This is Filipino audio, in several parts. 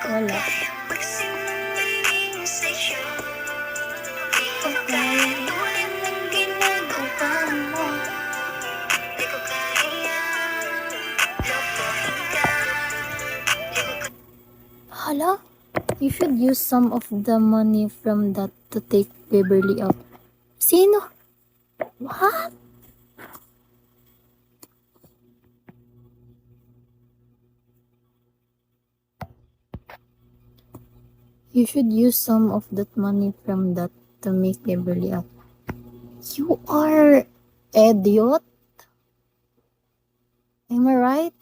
Wala. Hala? You should use some of the money from that to take Beverly out. Sino? What? You should use some of that money from that to make Beverly out. You are idiot. Am I right?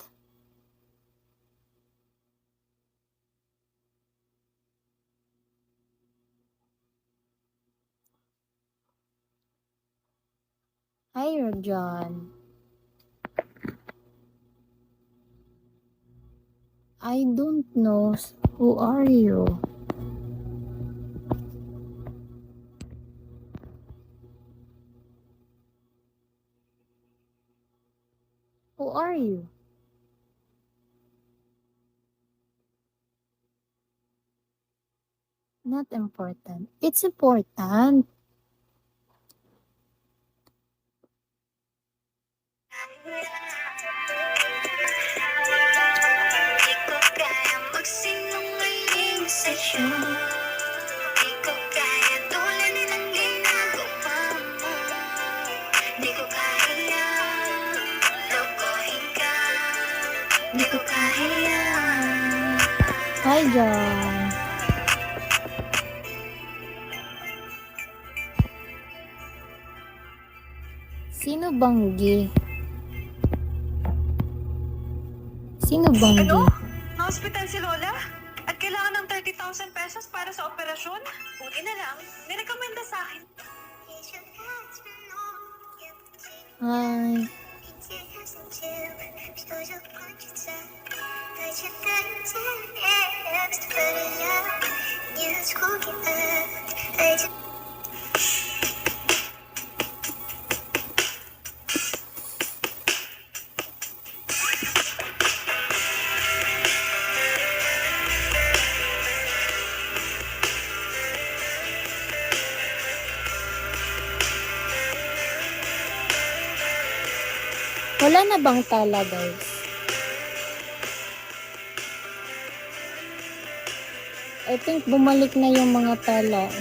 Hi, Rajan. I don't know. Who are you? Who are you? Not important. It's important. Hi, John. Sino banggi? Sino banggi? Ano? Na-hospital si Lola? At kailangan ng 30,000 pesos para sa operasyon? Buti na lang, may rekomenda sa akin. Hi. Wala na bang tala, guys? I think bumalik na yung mga tala.